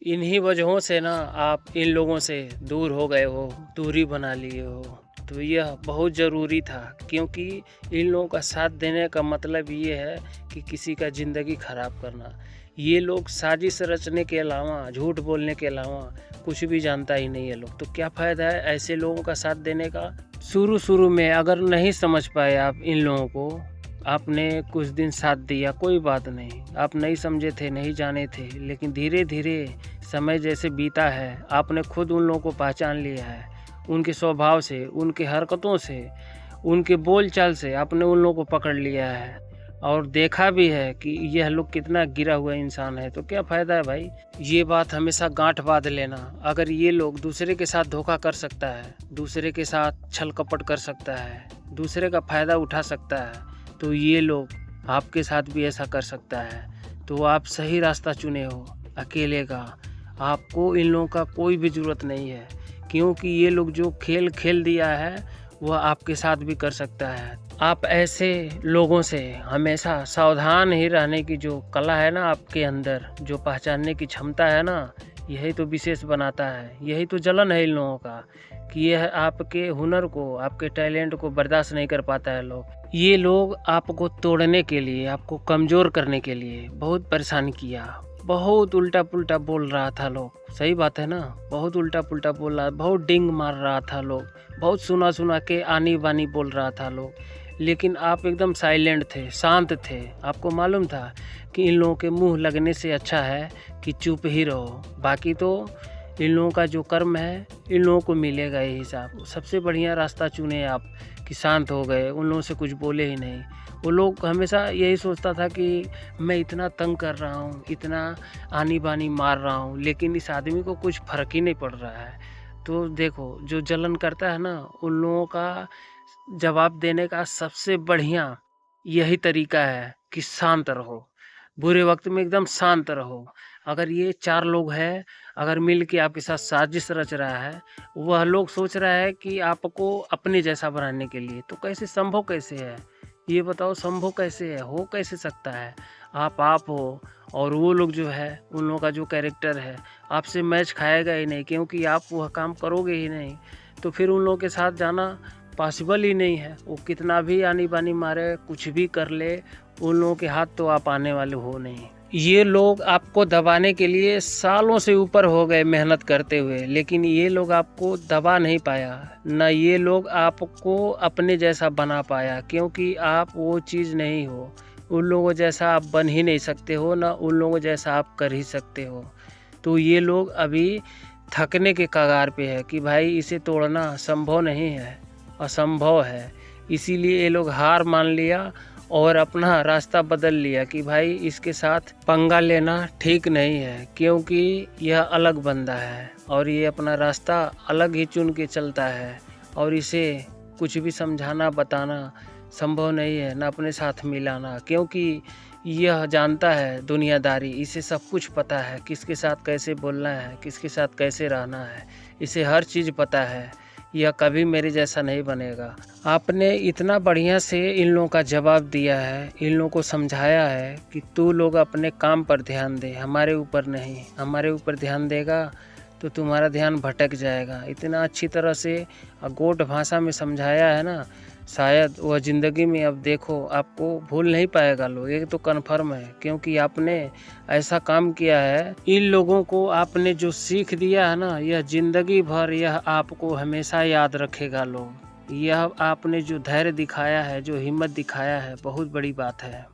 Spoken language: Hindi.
इन्हीं वजहों से ना आप इन लोगों से दूर हो गए हो, दूरी बना लिए हो। तो यह बहुत ज़रूरी था, क्योंकि इन लोगों का साथ देने का मतलब ये है कि किसी का ज़िंदगी ख़राब करना। ये लोग साजिश रचने के अलावा, झूठ बोलने के अलावा कुछ भी जानता ही नहीं है लोग। तो क्या फ़ायदा है ऐसे लोगों का साथ देने का। शुरू में अगर नहीं समझ पाए आप इन लोगों को, आपने कुछ दिन साथ दिया, कोई बात नहीं, आप नहीं समझे थे, नहीं जाने थे, लेकिन धीरे धीरे समय जैसे बीता है, आपने खुद उन लोगों को पहचान लिया है। उनके स्वभाव से, उनके हरकतों से, उनके बोलचाल से आपने उन लोगों को पकड़ लिया है और देखा भी है कि यह लोग कितना गिरा हुआ इंसान है। तो क्या फ़ायदा है भाई। ये बात हमेशा गांठ बांध लेना। अगर ये लोग दूसरे के साथ धोखा कर सकता है, दूसरे के साथ छल कपट कर सकता है, दूसरे का फ़ायदा उठा सकता है, तो ये लोग आपके साथ भी ऐसा कर सकता है। तो आप सही रास्ता चुने हो, अकेले का। आपको इन लोगों का कोई भी ज़रूरत नहीं है, क्योंकि ये लोग जो खेल खेल दिया है वह आपके साथ भी कर सकता है। आप ऐसे लोगों से हमेशा सावधान ही रहने की जो कला है ना आपके अंदर, जो पहचानने की क्षमता है ना, यही तो विशेष बनाता है। यही तो जलन है इन लोगों का कि यह आपके हुनर को, आपके टैलेंट को बर्दाश्त नहीं कर पाता है लोग। ये लोग आपको तोड़ने के लिए, आपको कमज़ोर करने के लिए बहुत परेशान किया। बहुत उल्टा पुल्टा बोल रहा था लोग। सही बात है ना, बहुत उल्टा पुल्टा बोल रहा, बहुत डिंग मार रहा था लोग, बहुत सुना सुना के आनी बानी बोल रहा था लोग। लेकिन आप एकदम साइलेंट थे, शांत थे। आपको मालूम था कि इन लोगों के मुंह लगने से अच्छा है कि चुप ही रहो। बाकी तो इन लोगों का जो कर्म है, इन लोगों को मिलेगा ये हिसाब। सबसे बढ़िया रास्ता चुने आप कि शांत हो गए, उन लोगों से कुछ बोले ही नहीं। वो लोग हमेशा यही सोचता था कि मैं इतना तंग कर रहा हूँ, इतना आनी बानी मार रहा हूँ, लेकिन इस आदमी को कुछ फ़र्क ही नहीं पड़ रहा है। तो देखो, जो जलन करता है ना, उन लोगों का जवाब देने का सबसे बढ़िया यही तरीका है कि शांत रहो। बुरे वक्त में एकदम शांत रहो। अगर ये 4 लोग हैं, अगर मिल के आपके साथ साजिश रच रहा है, वह लोग सोच रहा है कि आपको अपने जैसा बनाने के लिए, तो कैसे संभव कैसे है? ये बताओ, संभव कैसे है? हो कैसे सकता है? आप हो और वो लोग जो है, उन लोगों का जो कैरेक्टर है, आपसे मैच खाएगा ही नहीं, क्योंकि आप वह काम करोगे ही नहीं। तो फिर उन लोगों के साथ जाना पॉसिबल ही नहीं है। वो कितना भी आनी बानी मारे, कुछ भी कर ले, उन लोगों के हाथ तो आप आने वाले हो नहीं। ये लोग आपको दबाने के लिए सालों से ऊपर हो गए मेहनत करते हुए, लेकिन ये लोग आपको दबा नहीं पाया। ना ये लोग आपको अपने जैसा बना पाया, क्योंकि आप वो चीज़ नहीं हो। उन लोगों जैसा आप बन ही नहीं सकते हो, ना उन लोगों जैसा आप कर ही सकते हो। तो ये लोग अभी थकने के कगार पे है कि भाई इसे तोड़ना संभव नहीं है, असंभव है। इसीलिए ये लोग हार मान लिया और अपना रास्ता बदल लिया कि भाई इसके साथ पंगा लेना ठीक नहीं है, क्योंकि यह अलग बंदा है और ये अपना रास्ता अलग ही चुन के चलता है, और इसे कुछ भी समझाना बताना संभव नहीं है, ना अपने साथ मिलाना, क्योंकि यह जानता है दुनियादारी। इसे सब कुछ पता है, किसके साथ कैसे बोलना है, किसके साथ कैसे रहना है, इसे हर चीज़ पता है। यह कभी मेरे जैसा नहीं बनेगा। आपने इतना बढ़िया से इन लोगों का जवाब दिया है, इन लोगों को समझाया है कि तू लोग अपने काम पर ध्यान दे, हमारे ऊपर नहीं। हमारे ऊपर ध्यान देगा तो तुम्हारा ध्यान भटक जाएगा। इतना अच्छी तरह से गोट भाषा में समझाया है ना, शायद वह ज़िंदगी में अब देखो आपको भूल नहीं पाएगा लोग। ये तो कन्फर्म है, क्योंकि आपने ऐसा काम किया है। इन लोगों को आपने जो सीख दिया है ना, यह ज़िंदगी भर यह आपको हमेशा याद रखेगा लोग। यह आपने जो धैर्य दिखाया है, जो हिम्मत दिखाया है, बहुत बड़ी बात है।